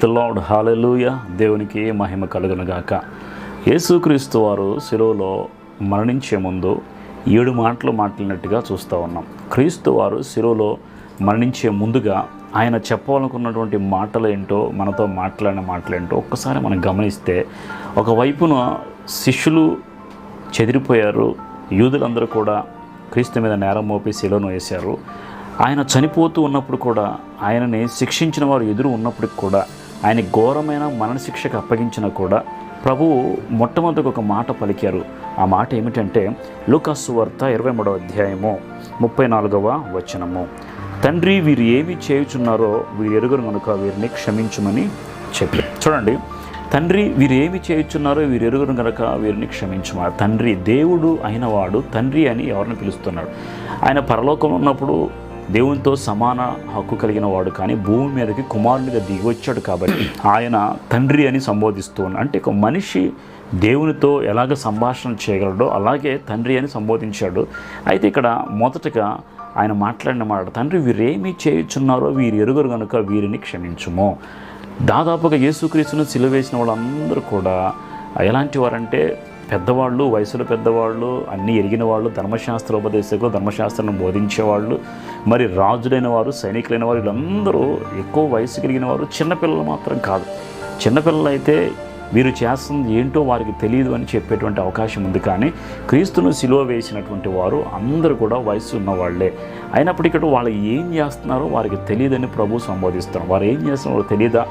The lord హల్లెలూయా. దేవునికి మహిమ కలుగునుగాక. యేసుక్రీస్తు వారు శిలువలో మరణించే ముందు 7 మాటలు మాట్లాడినట్టుగా చూస్తూ ఉన్నాం. క్రీస్తు వారు శిలువలో మరణించే ముందుగా ఆయన చెప్పాలనుకున్నటువంటి మాటలు ఏంటో, మనతో మాట్లాడిన మాటలేంటో ఒక్కసారి మనం గమనిస్తే, ఒకవైపున శిష్యులు చెదిరిపోయారు, యూదులందరూ కూడా క్రీస్తు మీద నేరం మోపి శిలువను వేశారు. ఆయన చనిపోతూ ఉన్నప్పుడు కూడా, ఆయనని శిక్షించిన వారు ఎదురు ఉన్నప్పటికి కూడా, ఆయన ఘోరమైన మరణశిక్షకు అప్పగించినా కూడా ప్రభువు మొట్టమొదటి ఒక మాట పలికారు. ఆ మాట ఏమిటంటే, లూకాసు సువార్త 23వ అధ్యాయము 34వ వచనము, తండ్రి వీరు ఏమి చేయుచున్నారో వీరు ఎరుగరు కనుక వీరిని క్షమించమని చెప్పి. చూడండి, తండ్రి వీరు ఏమి చేయుచున్నారో వీరు ఎరుగరు కనుక వీరిని క్షమించమని. తండ్రి, దేవుడు అయిన వాడు తండ్రి అని ఎవరిని పిలుస్తున్నాడు? ఆయన పరలోకంలో ఉన్నప్పుడు దేవునితో సమాన హక్కు కలిగిన వాడు, కానీ భూమి మీదకి కుమారునిగా దిగివచ్చాడు కాబట్టి ఆయన తండ్రి అని సంబోధిస్తూ ఉన్నాడు. అంటే ఒక మనిషి దేవునితో ఎలాగ సంభాషణ చేయగలడో అలాగే తండ్రి అని సంబోధించాడు. అయితే ఇక్కడ మొదటగా ఆయన మాట్లాడిన మాట, తండ్రి వీరేమి చేయుచున్నారో వీరు ఎరుగరు కనుక వీరిని క్షమించుము. దాదాపుగా యేసుక్రీస్తును సిలువ వేసిన వాళ్ళందరూ కూడా ఎలాంటి వారంటే, పెద్దవాళ్ళు, వయసులో పెద్దవాళ్ళు, అన్నీ ఎరిగిన వాళ్ళు, ధర్మశాస్త్రోపదేశకులు, ధర్మశాస్త్రాన్ని బోధించేవాళ్ళు, మరి రాజులైన వారు, సైనికులైన వారు, వీళ్ళందరూ ఎక్కువ వయసు కలిగిన వారు. చిన్నపిల్లలు మాత్రం కాదు. చిన్నపిల్లలు అయితే వీరు చేస్తుంది ఏంటో వారికి తెలియదు అని చెప్పేటువంటి అవకాశం ఉంది. కానీ క్రీస్తును సిలువ వేసినటువంటి వారు అందరూ కూడా వయసు ఉన్నవాళ్లే. అయినప్పటికీ వాళ్ళు ఏం చేస్తున్నారో వారికి తెలియదని ప్రభు సంబోధిస్తున్నారు. వారు ఏం చేస్తున్నారో తెలియదా?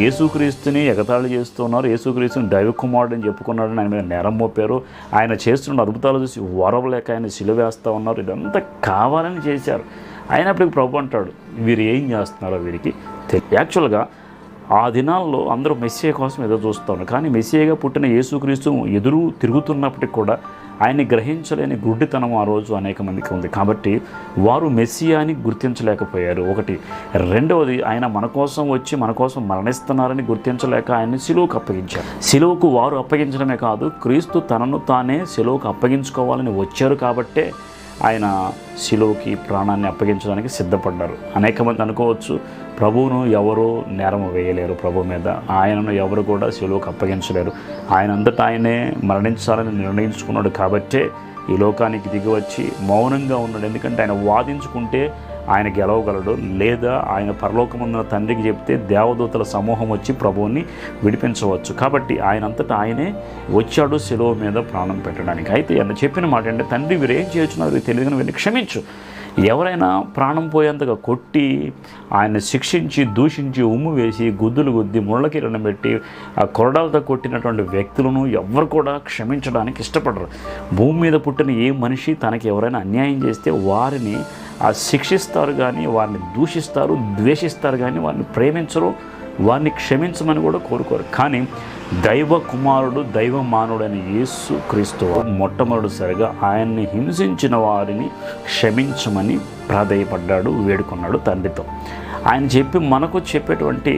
యేసుక్రీస్తుని ఎగతాళి చేస్తున్నారు, యేసుక్రీస్తుని దైవ కుమారుడు అని చెప్పుకున్నాడని ఆయన మీద నేరం మోపారు. ఆయన చేస్తున్న అద్భుతాలు చూసి వరవలేక ఆయన సిలువ వేస్తూ ఉన్నారు. ఇదంతా కావాలని చేశారు. అయినప్పటికీ ప్రభు అంటాడు, వీరు ఏం చేస్తున్నారో వీరికి తెలియదు. యాక్చువల్గా ఆ దినాల్లో అందరూ మెస్సియా కోసం ఎదురు చూస్తూ ఉన్నారు. కానీ మెస్సియాగా పుట్టిన యేసుక్రీస్తు ఎదురు తిరుగుతున్నప్పటికి కూడా ఆయన్ని గ్రహించలేని గుడ్డితనం ఆ రోజు అనేక మందికి ఉంది. కాబట్టి వారు మెస్సియాని గుర్తించలేకపోయారు. ఒకటి. రెండవది, ఆయన మన కోసం వచ్చి మన కోసం మరణిస్తున్నారని గుర్తించలేక ఆయన్ని సిలువకు అప్పగించారు. సిలువకు వారు అప్పగించడమే కాదు, క్రీస్తు తనను తానే సిలువకు అప్పగించుకోవాలని వచ్చారు కాబట్టే ఆయన సిలువకి ప్రాణాన్ని అప్పగించడానికి సిద్ధపడ్డారు. అనేక మంది అనుకోవచ్చు, ప్రభువును ఎవరు నేరం వేయలేరు, ప్రభు మీద ఆయనను ఎవరు కూడా సిలువకు అప్పగించలేరు, ఆయన అంతటా ఆయనే మరణించాలని నిర్ణయించుకున్నాడు కాబట్టే ఈ లోకానికి దిగివచ్చి మౌనంగా ఉన్నాడు. ఎందుకంటే ఆయన వాదించుకుంటే ఆయన గెలవగలడు, లేదా ఆయన పరలోకమున్న తండ్రికి చెప్తే దేవదూతల సమూహం వచ్చి ప్రభువుని విడిపించవచ్చు. కాబట్టి ఆయన అంతటా ఆయనే వచ్చాడు సిలువ మీద ప్రాణం పెట్టడానికి. అయితే ఆయన చెప్పిన మాట అంటే, తండ్రి వీరు ఏం చేస్తున్నారు తెలియదు, వీరిని క్షమించు. ఎవరైనా ప్రాణం పోయేంతగా కొట్టి, ఆయన శిక్షించి, దూషించి, ఉమ్ము వేసి, గుద్దులు గుద్ది, ముళ్ళ కిరణం పెట్టి, ఆ కొరడాలతో కొట్టినటువంటి వ్యక్తులను ఎవరు కూడా క్షమించడానికి ఇష్టపడరు. భూమి మీద పుట్టిన ఏ మనిషి తనకి ఎవరైనా అన్యాయం చేస్తే వారిని శిక్షిస్తారు, కానీ వారిని దూషిస్తారు, ద్వేషిస్తారు, కానీ వారిని ప్రేమించరు, వారిని క్షమించమని కూడా కోరుకోరు. కానీ దైవ కుమారుడు, దైవ మానవుడైన యేసు క్రీస్తు మొట్టమొదటిసారిగా ఆయన్ని హింసించిన వారిని క్షమించమని ప్రాధేయపడ్డాడు, వేడుకున్నాడు తండ్రితో. ఆయన మనకు చెప్పేటువంటి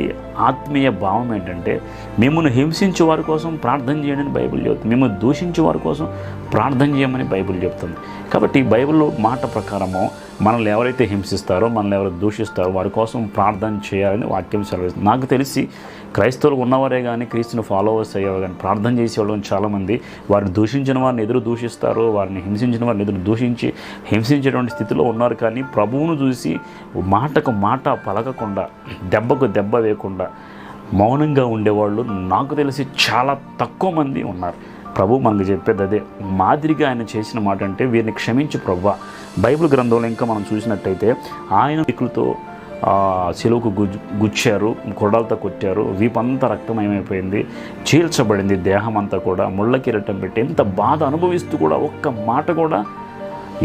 ఆత్మీయ భావం ఏంటంటే, మిమ్మల్ని హింసించే వారి కోసం ప్రార్థన చేయమని బైబిల్ చెబుతుంది, మిమ్మల్ని దూషించే వారి కోసం ప్రార్థన చేయమని బైబిల్ చెప్తుంది. కాబట్టి బైబిల్లో మాట ప్రకారము మనల్ని ఎవరైతే హింసిస్తారో, మనల్ని ఎవరైతే దూషిస్తారో వారి కోసం ప్రార్థన చేయాలని వాక్యం సెలవిస్తుంది. నాకు తెలిసి క్రైస్తవులు ఉన్నవారే కానీ, క్రీస్తుని ఫాలోవర్స్ అయ్యేవారు కానీ, ప్రార్థన చేసేవాళ్ళు చాలామంది వారిని దూషించిన వారిని ఎదురు దూషిస్తారు, వారిని హింసించిన వారిని ఎదురు దూషించి హింసించేటువంటి స్థితిలో ఉన్నారు. కానీ ప్రభువును చూసి మాటకు మాట పలకకుండా, దెబ్బకు దెబ్బ వేయకుండా మౌనంగా ఉండేవాళ్ళు నాకు తెలిసి చాలా తక్కువ మంది ఉన్నారు. ప్రభు మనకు చెప్పేది అదే. మాదిరిగా ఆయన చేసిన మాట అంటే, వీరిని క్షమించి ప్రభువా. బైబిల్ గ్రంథంలో ఇంకా మనం చూసినట్టయితే, ఆయన వీకులతో సిలువకు గుచ్చారు, కొరడాలతో కొట్టారు, వీపంతా రక్తమయమైపోయింది, చీల్చబడింది దేహం అంతా కూడా, ముళ్ళ కిరీటం పెట్టి ఎంత బాధ అనుభవిస్తూ కూడా ఒక్క మాట కూడా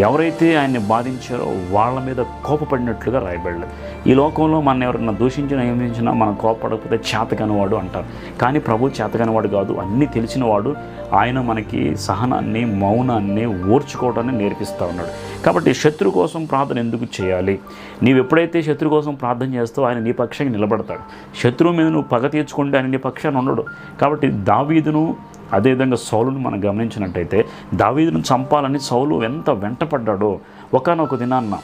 ఎవరైతే ఆయన్ని బాధించారో వాళ్ళ మీద కోపపడినట్లుగా రాయబడలేదు. ఈ లోకంలో మన ఎవరైనా దూషించినా, హింసించినా మనం కోపపడకపోతే చేతకనివాడు అంటారు. కానీ ప్రభు చేతకనివాడు కాదు, అన్నీ తెలిసినవాడు. ఆయన మనకి సహనాన్ని, మౌనాన్ని, ఓర్చుకోవడాన్ని నేర్పిస్తూ ఉన్నాడు. కాబట్టి శత్రు కోసం ప్రార్థన ఎందుకు చేయాలి? నీవు ఎప్పుడైతే శత్రు కోసం ప్రార్థన చేస్తావో ఆయన నీ పక్షానికి నిలబడతాడు. శత్రువు మీద నువ్వు పగ తీర్చుకుంటే ఆయన నీ పక్షాన్ని ఉండడు. కాబట్టి దావీదును, అదేవిధంగా సౌలును మనం గమనించినట్టయితే, దావీదును చంపాలని సౌలు ఎంత వెంటపడ్డాడో, ఒకానొక దినాన్న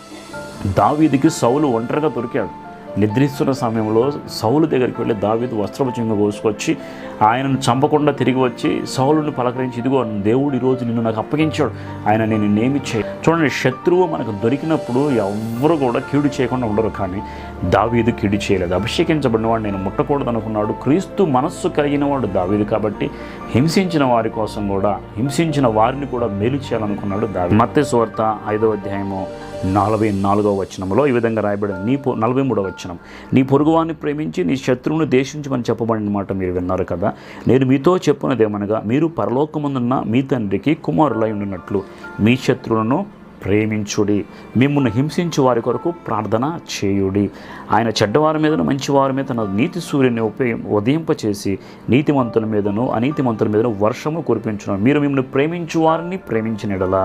దావీదుకి సౌలు ఒంటరిగా దొరికాడు. నిద్రిస్తున్న సమయంలో సౌలు దగ్గరికి వెళ్ళి దావీదు వస్త్రపు చెంగు కోసుకొచ్చి ఆయనను చంపకుండా తిరిగి వచ్చి సౌలుని పలకరించి, ఇదిగో దేవుడు ఈరోజు నిన్ను నాకు అప్పగించాడు, ఆయన నేను నేమి చేయ. చూడండి, శత్రువు మనకు దొరికినప్పుడు ఎవ్వరు కూడా కీడు చేయకుండా ఉండరు, కానీ దావీదు కీడు చేయలేదు. అభిషేకించబడిన వాడు నేను ముట్టకూడదు అనుకున్నాడు. క్రీస్తు మనస్సు కలిగిన వాడు దావీదు కాబట్టి హింసించిన వారి కోసం కూడా, హింసించిన వారిని కూడా మేలు చేయాలనుకున్నాడు దావీదు. మత్తయి సువార్త 5వ అధ్యాయము 44వ వచనంలో ఈ విధంగా రాయబడింది. 43వ వచనం, నీ పొరుగువాన్ని ప్రేమించి నీ శత్రువును ద్వేషించమని చెప్పబడిన మాట మీరు విన్నారు కదా. నేను మీతో చెప్పున్నదేమనగా, మీరు పరలోకమందున్న మీ తండ్రికి కుమారులై ఉండినట్లు మీ శత్రువులను ప్రేమించుడి, మిమ్మల్ని హింసించు వారి కొరకు ప్రార్థన చేయుడి. ఆయన చెడ్డవారి మీదను మంచివారి మీద తన నీతి సూర్యుని ఉదయింపచేసి నీతిమంతుల మీదను అనీతిమంతుల మీదను వర్షము కురిపించును. మీరు మిమ్మల్ని ప్రేమించు వారిని ప్రేమించిన ఎడల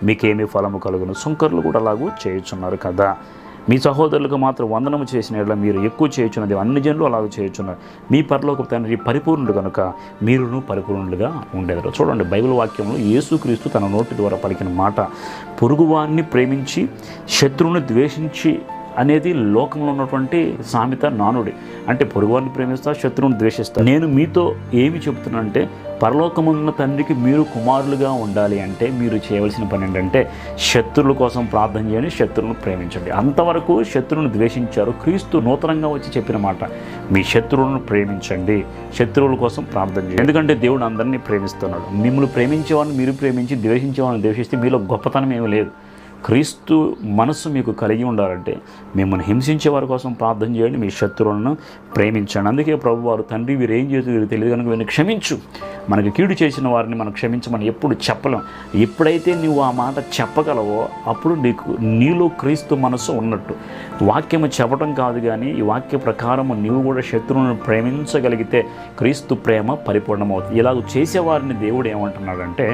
మీకేమీ ఫలము కలుగును. సుంకరులు కూడా అలాగూ చేయుచున్నారు కదా. మీ సహోదరులకు మాత్రం వందనము చేసిన ఎడల మీరు ఎక్కువ చేయుచున్నది, అన్ని జనులు అలాగ చేయుచున్నారు. మీ పరలోకపు తండ్రి పరిపూర్ణుడు కనుక మీరును పరిపూర్ణులుగా ఉండేదారు. చూడండి, బైబిల్ వాక్యంలో యేసుక్రీస్తు తన నోటి ద్వారా పలికిన మాట, పొరుగువారిని ప్రేమించి శత్రువుని ద్వేషించి అనేది లోకంలో ఉన్నటువంటి సామెత, నానుడి. అంటే పొరుగువారిని ప్రేమిస్తా, శత్రువుని ద్వేషిస్తా. నేను మీతో ఏమి చెబుతున్నానంటే, పరలోకమున్న తండ్రికి మీరు కుమారులుగా ఉండాలి అంటే మీరు చేయవలసిన పని ఏంటంటే శత్రువుల కోసం ప్రార్థన చేయండి, శత్రువులను ప్రేమించండి. అంతవరకు శత్రువులను ద్వేషించారు. క్రీస్తు నూతనంగా వచ్చి చెప్పిన మాట, మీ శత్రువులను ప్రేమించండి, శత్రువుల కోసం ప్రార్థన చేయండి. ఎందుకంటే దేవుడు అందరినీ ప్రేమిస్తున్నాడు. మిమ్మల్ని ప్రేమించేవాడిని మీరు ప్రేమించి ద్వేషించేవాడిని ద్వేషిస్తే మీలో గొప్పతనం ఏమీ లేదు. క్రీస్తు మనస్సు మీకు కలిగి ఉండాలంటే మిమ్మల్ని హింసించే వారి కోసం ప్రార్థన చేయండి, మీ శత్రువులను ప్రేమించండి. అందుకే ప్రభువారు, తండ్రి వీరు ఏం చేసి వీరు తెలియదు కనుక వీరిని క్షమించు, మనకి కీడు చేసిన వారిని మనం క్షమించమని ఎప్పుడు చెప్పలేం. ఎప్పుడైతే నువ్వు ఆ మాట చెప్పగలవో అప్పుడు నీలో క్రీస్తు మనస్సు ఉన్నట్టు. వాక్యము చెప్పడం కాదు, కానీ ఈ వాక్య ప్రకారము నీవు కూడా శత్రువులను ప్రేమించగలిగితే క్రీస్తు ప్రేమ పరిపూర్ణమవుతుంది. ఇలాగ చేసేవారిని దేవుడు ఏమంటున్నాడంటే,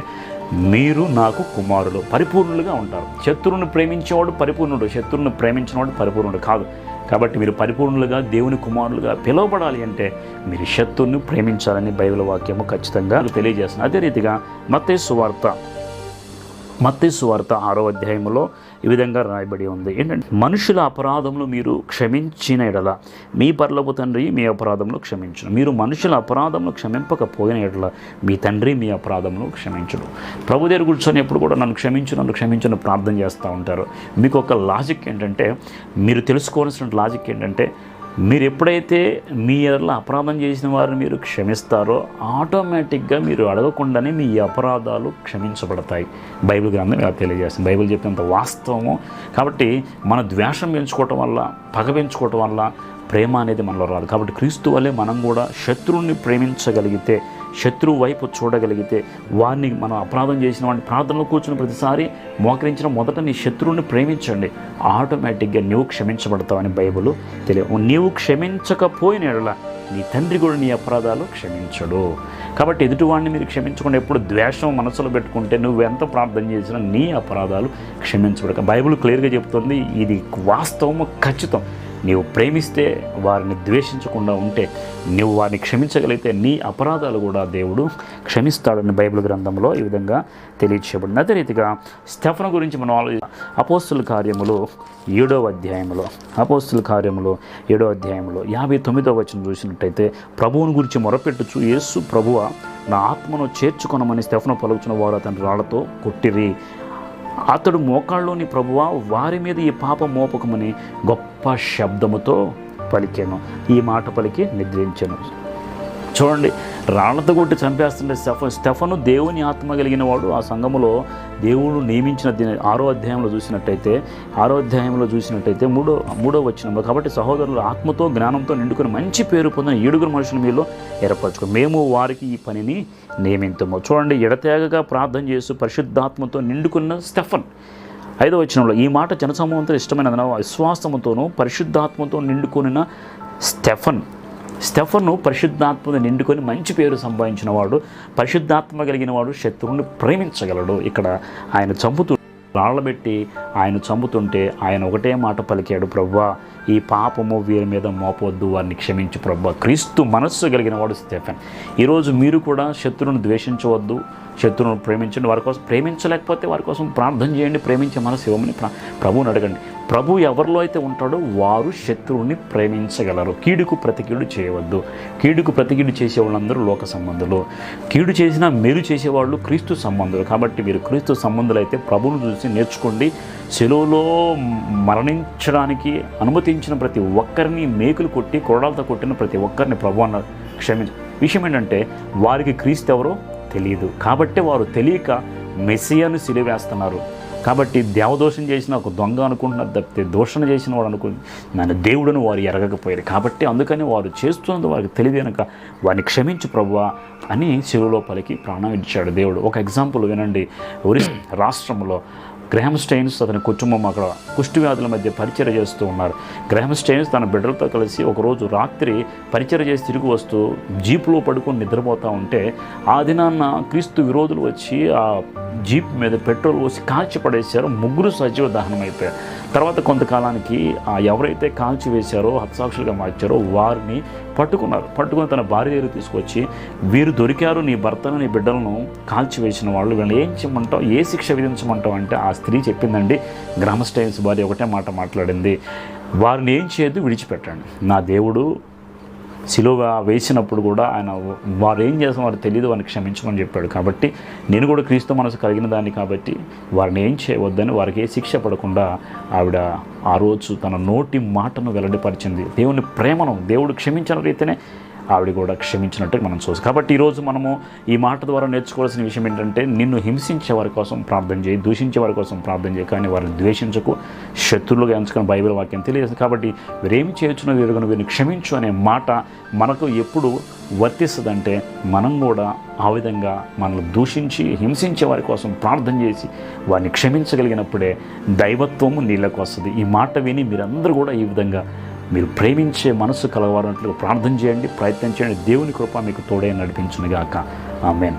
మీరు నాకు కుమారులు, పరిపూర్ణులుగా ఉంటారు. శత్రువుని ప్రేమించేవాడు పరిపూర్ణుడు, శత్రువుని ప్రేమించినవాడు పరిపూర్ణుడు కాదు. కాబట్టి మీరు పరిపూర్ణులుగా దేవుని కుమారులుగా పిలువబడాలి అంటే మీరు శత్రువుని ప్రేమించాలని బైబిల్ వాక్యము ఖచ్చితంగా తెలియజేస్తుంది. అదే రీతిగా మత్తయి సువార్త 6వ అధ్యాయంలో ఈ విధంగా రాయబడి ఉంది. ఏంటంటే, మనుషుల అపరాధములు మీరు క్షమించిన ఎడల మీ పరలోకపు తండ్రి మీ అపరాధములు క్షమించును. మీరు మనుషుల అపరాధములు క్షమింపకపోయిన ఎడల మీ తండ్రి మీ అపరాధములు క్షమించును. ప్రభు దగ్గర కూర్చొని ఎప్పుడు కూడా నన్ను క్షమించు ప్రార్థన చేస్తూ ఉంటారు. మీకు ఒక లాజిక్ ఏంటంటే, మీరు తెలుసుకోవాల్సిన లాజిక్ ఏంటంటే, మీరు ఎప్పుడైతే మీ ఎడల అపరాధం చేసిన వారిని మీరు క్షమిస్తారో ఆటోమేటిక్గా మీరు అడగకుండానే మీ అపరాధాలు క్షమించబడతాయి. బైబిల్ గ్రంథం ఇలా తెలియజేస్తుంది. బైబిల్ చెప్పినంత వాస్తవము. కాబట్టి మన ద్వేషం పెంచుకోవటం వల్ల, పగ పెంచుకోవటం వల్ల ప్రేమ అనేది మనలో రాదు. కాబట్టి క్రీస్తు వల్లే మనం కూడా శత్రువుని ప్రేమించగలిగితే, శత్రువు వైపు చూడగలిగితే, వారిని మనం అపరాధం చేసిన వాడిని ప్రార్థనలో కూర్చున్న ప్రతిసారి మోకరించిన మొదట నీ శత్రువుని ప్రేమించండి, ఆటోమేటిక్గా నీవు క్షమించబడతావని బైబిల్ నీవు క్షమించకపోయిన ఎడల నీ తండ్రి కూడా నీ అపరాధాలు క్షమించడు. కాబట్టి ఎదుటివాడిని మీరు క్షమించకుండా ఎప్పుడు ద్వేషం మనసులో పెట్టుకుంటే నువ్వెంత ప్రార్థన చేసినా నీ అపరాధాలు క్షమించబడక. బైబిల్ క్లియర్గా చెప్తుంది, ఇది వాస్తవము, ఖచ్చితం. నీవు ప్రేమిస్తే, వారిని ద్వేషించకుండా ఉంటే, నువ్వు వారిని క్షమించగలిగితే నీ అపరాధాలు కూడా దేవుడు క్షమిస్తాడని బైబిల్ గ్రంథంలో ఈ విధంగా తెలియచేయబడింది. అదే రీతిగా స్టెఫను గురించి మనం అపోస్తుల కార్యములు 7వ అధ్యాయంలో 59వ వచనం చూసినట్టయితే, ప్రభువుని గురించి మొరపెట్టుచు, యేసు ప్రభువా నా ఆత్మను చేర్చుకొనమని స్టెఫను పలుకుచున్న వారు అతని రాళ్లతో కొట్టిరి. అతడు మోకాళ్ళలోని ప్రభువా వారి మీద ఈ పాపం మోపకమని గొప్ప శబ్దముతో పలికాను. ఈ మాట పలికి నిద్రించాను. చూడండి, రాళ్లతో కొట్టి చంపేస్తుంటే స్టెఫను దేవుని ఆత్మ కలిగిన వాడు. ఆ సంఘములో దేవుడు నియమించిన 6వ అధ్యాయంలో చూసినట్టయితే 3వ వచనంలో, కాబట్టి సహోదరులు ఆత్మతో జ్ఞానంతో నిండుకొని మంచి పేరు పొందిన 7 మనుషులు మీలో ఏర్పరచుకో, మేము వారికి ఈ పనిని నియమించము. చూడండి, ఎడతెగగా ప్రార్థన చేస్తూ పరిశుద్ధాత్మతో నిండుకున్న స్టెఫన్. 5వ వచనంలో, ఈ మాట జనసమూహంతో ఇష్టమైన విశ్వాసముతోనూ పరిశుద్ధాత్మతో నిండుకొనిన స్టెఫను పరిశుద్ధాత్మను నిండుకొని మంచి పేరు సంపాదించిన వాడు, పరిశుద్ధాత్మ కలిగిన వాడు శత్రువుని ప్రేమించగలడు. ఇక్కడ ఆయన రాళ్ళబెట్టి ఆయన చంపుతుంటే ఆయన ఒకటే మాట పలికాడు, ప్రభువా ఈ పాపము వీరి మీద మోపొద్దు, వారిని క్షమించు ప్రభువా. క్రీస్తు మనస్సు కలిగిన వాడు స్టెఫెన్. ఈరోజు మీరు కూడా శత్రువును ద్వేషించవద్దు, శత్రువును ప్రేమించండి. వారి కోసం ప్రేమించలేకపోతే వారి కోసం ప్రార్థన చేయండి, ప్రేమించే మనసు ఇవ్వమని ప్రభువుని అడగండి. ప్రభు ఎవరిలో అయితే ఉంటాడో వారు శత్రువుని ప్రేమించగలరు. కీడుకు ప్రతి కీడు చేయవద్దు. కీడుకు ప్రతి కీడు చేసే వాళ్ళందరూ లోక సంబంధులు, కీడు చేసినా మేలు చేసేవాళ్ళు క్రీస్తు సంబంధులు. కాబట్టి మీరు క్రీస్తు సంబంధులు అయితే ప్రభువును చూసి నేర్చుకోండి. శిలువలో మరణించడానికి అనుమతించిన ప్రతి ఒక్కరిని మేకులు కొట్టి కొరడాలతో కొట్టిన ప్రతి ఒక్కరిని ప్రభు అన్న విషయం ఏంటంటే వారికి క్రీస్తు ఎవరో తెలియదు. కాబట్టి వారు తెలియక మెస్సియాను సిలువేస్తున్నారు. కాబట్టి దేవదోషం చేసిన ఒక దొంగ అనుకుంటున్నారు తప్పితే దోషణ చేసిన వాడు నన్ను దేవుడును వారు ఎరగకపోయారు. కాబట్టి అందుకని వారు చేస్తున్నది వారికి తెలియదు కనుక వారిని క్షమించు ప్రభువా అని శిలువలో పలికి ప్రాణం ఇచ్చాడు దేవుడు. ఒక ఎగ్జాంపుల్ వినండి. ఒరిస్సా రాష్ట్రంలో గ్రహామ్ స్టెయిన్స్ అతని కుటుంబం అక్కడ కుష్టి వ్యాధుల మధ్య పరిచర్య చేస్తూ ఉన్నారు. గ్రహామ్ స్టెయిన్స్ తన బిడ్డలతో కలిసి ఒకరోజు రాత్రి పరిచర్య చేసి తిరిగి వస్తూ జీపులో పడుకొని నిద్రపోతూ ఉంటే ఆ దినాన్న క్రీస్తు విరోధులు వచ్చి ఆ జీప్ మీద పెట్రోల్ పోసి కాల్చి పడేశారు. ముగ్గురు సజీవ దహనం అయిపోయారు. తర్వాత కొంతకాలానికి ఎవరైతే కాల్చి వేశారో హతసాక్షులుగా మార్చారో వారిని పట్టుకుని తన భార్య దగ్గర తీసుకొచ్చి వీరు దొరికారు, నీ భర్తను నీ బిడ్డలను కాల్చివేసిన వాళ్ళు, వీళ్ళని ఏం చేయమంటావు, ఏ శిక్ష విధించమంటావు అంటే ఆ స్త్రీ చెప్పిందండి. గ్రహామ్ స్టెయిన్స్ భార్య ఒకటే మాట మాట్లాడింది, వారిని ఏం చేయొద్దు, విడిచిపెట్టండి. నా దేవుడు సిలువ వేసినప్పుడు కూడా ఆయన వారు ఏం చేస్తాం వారు తెలియదు, వారిని క్షమించమని చెప్పాడు. కాబట్టి నేను కూడా క్రీస్తు మనసు కలిగిన దాన్ని కాబట్టి వారిని ఏం చేయవద్దని వారికి ఏ శిక్ష పడకుండా ఆవిడ ఆ రోజు తన నోటి మాటను వెల్లడిపరిచింది. దేవుని ప్రేమను దేవుడు క్షమించిన రీతినే ఆవిడ కూడా క్షమించినట్టు మనం చూస్తాం. కాబట్టి ఈరోజు మనము ఈ మాట ద్వారా నేర్చుకోవాల్సిన విషయం ఏంటంటే నిన్ను హింసించే వారి కోసం ప్రార్థన చేయి, దూషించే వారి కోసం ప్రార్థన చేయి, కానీ వారిని ద్వేషించకు, శత్రువులుగా ఎంచుకొని బైబిల్ వాక్యం తెలియజేస్తుంది. కాబట్టి వీరేమి చేయొచ్చునో వీరుగను వీరిని క్షమించు అనే మాట మనకు ఎప్పుడు వర్తిస్తుందంటే మనం కూడా ఆ విధంగా మనల్ని దూషించి హింసించే వారి కోసం ప్రార్థన చేసి వారిని క్షమించగలిగినప్పుడే దైవత్వము నీళ్ళకు వస్తుంది. ఈ మాట విని మీరందరూ కూడా ఈ విధంగా మీరు ప్రేమించే మనసు కలవాలంటే ప్రార్థన చేయండి, ప్రయత్నం చేయండి. దేవుని కృప మీకు తోడే నడిపించునుగాక. ఆమేన్.